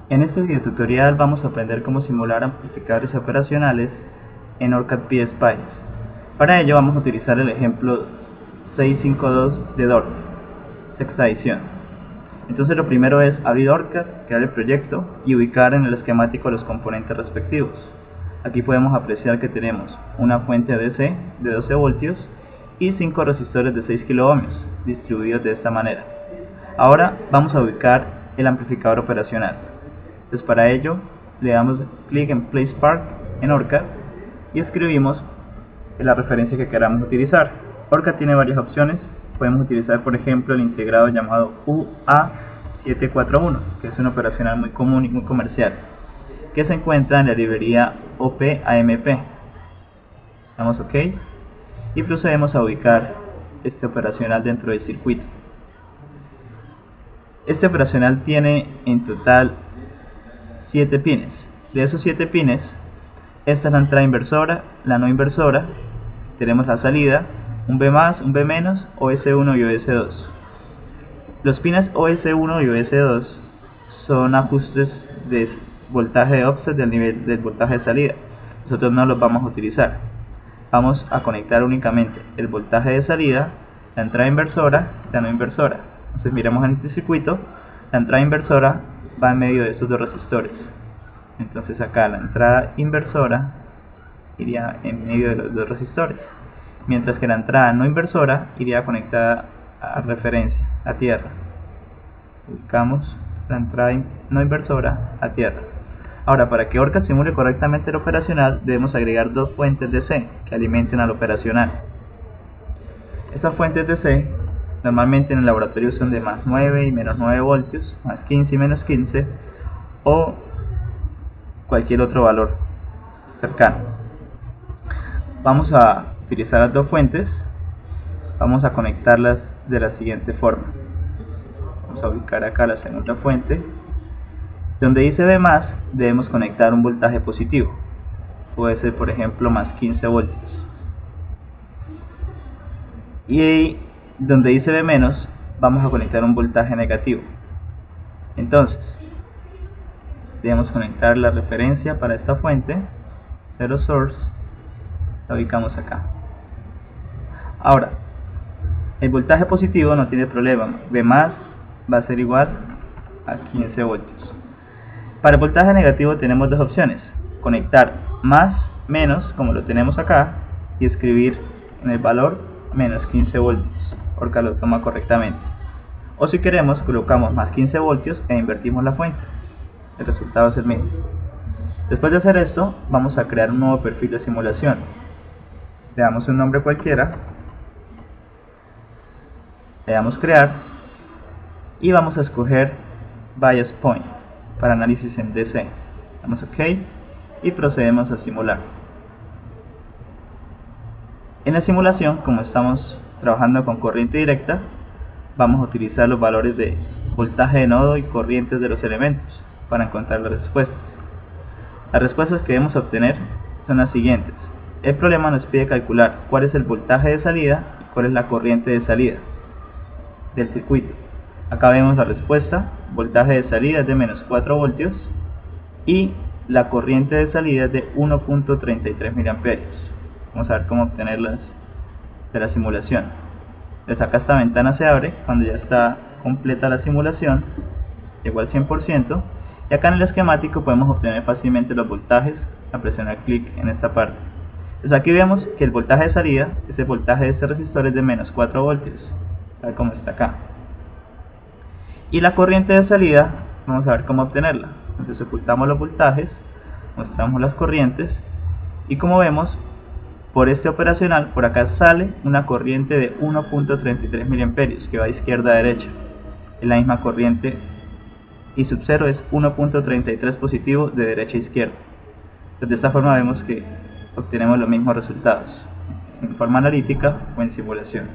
En este video tutorial vamos a aprender cómo simular amplificadores operacionales en OrCAD PSpice. Para ello vamos a utilizar el ejemplo 652 de DORC, sexta edición. Entonces lo primero es abrir OrCAD, crear el proyecto y ubicar en el esquemático los componentes respectivos. Aquí podemos apreciar que tenemos una fuente DC de 12 voltios y 5 resistores de 6 kΩ distribuidos de esta manera. Ahora vamos a ubicar el amplificador operacional. Entonces para ello le damos clic en Place Part en OrCAD y escribimos la referencia que queramos utilizar. OrCAD tiene varias opciones. Podemos utilizar por ejemplo el integrado llamado UA741, que es un operacional muy común y muy comercial, que se encuentra en la librería OP-AMP. Damos OK y procedemos a ubicar este operacional dentro del circuito. Este operacional tiene en total 7 pines. De esos 7 pines, esta es la entrada inversora, la no inversora, tenemos la salida, un B+, un B-, OS1 y OS2. Los pines OS1 y OS2 son ajustes de voltaje de offset del nivel del voltaje de salida. Nosotros no los vamos a utilizar. Vamos a conectar únicamente el voltaje de salida, la entrada inversora, la no inversora. Entonces miremos en este circuito, la entrada inversora va en medio de estos dos resistores. Entonces acá la entrada inversora iría en medio de los dos resistores, mientras que la entrada no inversora iría conectada a referencia, a tierra. Ubicamos la entrada no inversora a tierra. Ahora, para que OrCAD simule correctamente el operacional, debemos agregar dos fuentes DC que alimenten al operacional. Estas fuentes DC normalmente en el laboratorio son de más 9 y menos 9 voltios, más 15 y menos 15, o cualquier otro valor cercano. Vamos a utilizar las dos fuentes, vamos a conectarlas de la siguiente forma. Vamos a ubicar acá la segunda fuente. Donde dice B+, debemos conectar un voltaje positivo, puede ser por ejemplo más 15 voltios. Y donde dice B-, vamos a conectar un voltaje negativo. Entonces debemos conectar la referencia para esta fuente, zero source, la ubicamos acá. Ahora, el voltaje positivo no tiene problema, B+ va a ser igual a 15 voltios. Para el voltaje negativo tenemos dos opciones: conectar más, menos, como lo tenemos acá, y escribir en el valor menos 15 voltios. OrCAD lo toma correctamente. O si queremos, colocamos más 15 voltios e invertimos la fuente. El resultado es el mismo. Después de hacer esto, vamos a crear un nuevo perfil de simulación. Le damos un nombre cualquiera, le damos crear y vamos a escoger Bias Point para análisis en DC. Damos OK y procedemos a simular. En la simulación, como estamos trabajando con corriente directa, vamos a utilizar los valores de voltaje de nodo y corrientes de los elementos para encontrar las respuestas. Las respuestas que debemos obtener son las siguientes. El problema nos pide calcular cuál es el voltaje de salida y cuál es la corriente de salida del circuito. Acá vemos la respuesta: voltaje de salida es de menos 4 voltios y la corriente de salida es de 1.33 mA. Vamos a ver cómo obtenerlas de la simulación. Entonces acá esta ventana se abre cuando ya está completa la simulación, llegó al 100%, y acá en el esquemático podemos obtener fácilmente los voltajes al presionar clic en esta parte. Entonces aquí vemos que el voltaje de salida, ese voltaje de este resistor, es de menos 4 voltios, tal como está acá. Y la corriente de salida, vamos a ver cómo obtenerla. Entonces ocultamos los voltajes, mostramos las corrientes, y como vemos, por este operacional, por acá sale una corriente de 1.33 mA que va de izquierda a derecha. Es la misma corriente y sub 0 es 1.33 positivo de derecha a izquierda. Entonces de esta forma vemos que obtenemos los mismos resultados en forma analítica o en simulación.